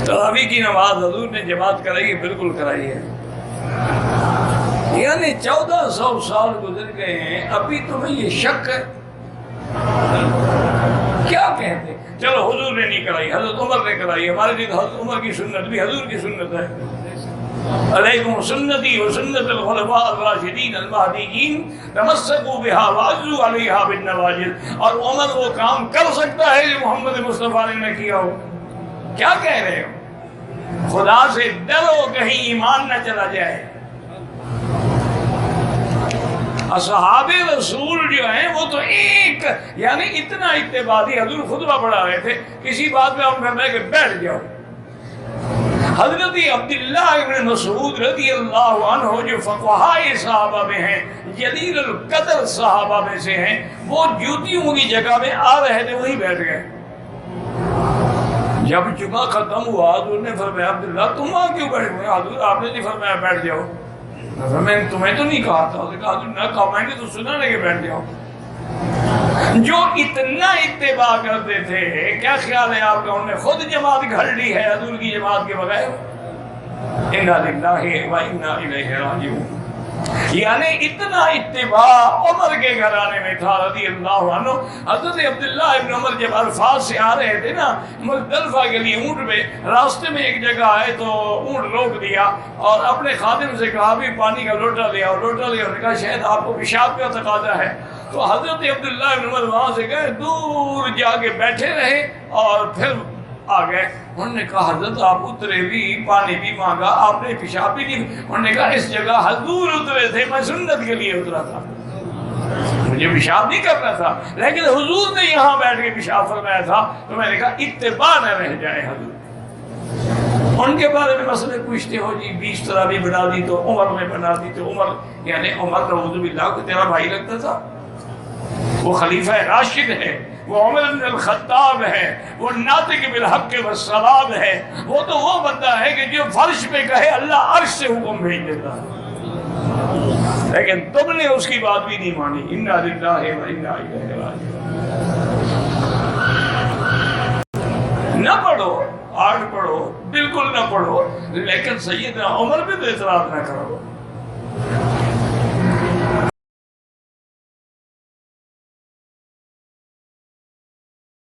تراویح کی نماز حضور نے جماعت کرائی ہے، بالکل کرائی ہے، یعنی 1400 سال گزر گئے ہیں، ابھی تمہیں یہ شک ہے؟ کیا کہتے؟ چلو حضور نے نہیں کرائی، حضرت عمر نے کرائی، ہمارے لیے حضرت عمر کی سنت بھی حضور کی سنت ہے، علیکم سنتی و سنت الخلفاء الراشدین المہدیین تمسکوا بہا وعضوا علیہا بالنواجذ۔ اور عمر وہ کام کر سکتا ہے جو محمد مصطفیٰ نے نہ کیا ہو؟ کیا کہہ رہے ہو؟ خدا سے ڈرو کہیں ایمان نہ چلا جائے۔ اصحاب رسول جو ہیں وہ تو ایک یعنی اتنا اتباعی، حضور خطبہ پڑھا رہے تھے، کسی بات میں ہم فرمائے کہ بیٹھ جاؤ۔ حضرت عبداللہ ابن مسعود رضی اللہ عنہ جو فقہائے صحابہ میں ہیں، جلیل القدر صحابہ میں سے ہیں، وہ جوتیوں کی جگہ میں آ رہے تھے، وہیں بیٹھ گئے۔ جب جمعہ ختم ہوا حضور نے فرمایا عبداللہ تم وہاں کیوں بیٹھے ہوئے؟ حضور آپ نے نہیں فرمایا بیٹھ جاؤ؟ میں نے تمہیں تو نہیں کہا تھا۔ کہا نہ کہا، میں نے تو سنا نہیں کہ بیٹھ جاؤ۔ جو اتنا اتباع کرتے تھے، کیا خیال ہے آپ کا انہوں نے خود جماعت گھڑ لی ہے حضور کی جماعت کے بغیر؟ انا للہ و انا الیہ راجعون۔ یعنی اتنا اتباع عمر کے گھرانے میں تھا رضی اللہ عنہ۔ حضرت عبداللہ ابن عمر جب عرفات سے آ رہے تھے نا مزدلفہ کے لیے اونٹ میں، راستے میں ایک جگہ آئے تو اونٹ روک دیا اور اپنے خادم سے کہا بھی پانی کا لوٹا لیا، اور لوٹا لیا، انہوں نے کہا شاید آپ کو پیشاب کا تقاضا ہے۔ تو حضرت عبداللہ ابن عمر وہاں سے گئے، دور جا کے بیٹھے رہے اور پھر آ گئے۔ انہوں نے کہا حضرت آپ اترے بھی، پانی بھی مانگا، آپ نے پیشاب بھی نہیں۔ انہوں نے کہا اس جگہ حضور اترے تھے، میں سنت کے لیے اترا تھا، مجھے پیشاب نہیں کرنا تھا، لیکن حضور نے یہاں بیٹھ کے پیشاب فرمایا تھا، تو میں نے کہا اتباع نہ رہ جائے حضور۔ ان کے بارے میں مسئلے پوچھتے ہو جی 20 تراویح بنا دی تو عمر نے بنا دی، تو عمر یعنی عمر نعوذ باللہ کو تیرا بھائی لگتا تھا؟ وہ خلیفہ راشد ہے، وہ عمر بن الخطاب ہے، وہ ناطق بالحق والصواب ہے، وہ تو وہ بندہ ہے کہ جو فرش پہ کہے اللہ عرش سے حکم بھیج دیتا ہے، لیکن تم نے اس کی بات بھی نہیں مانی۔ انا للہ و انا الیہ راجعون۔ نہ پڑھو، آٹھ پڑھو، بالکل نہ پڑھو، لیکن سیدنا عمر پہ تو اعتراض نہ کرو۔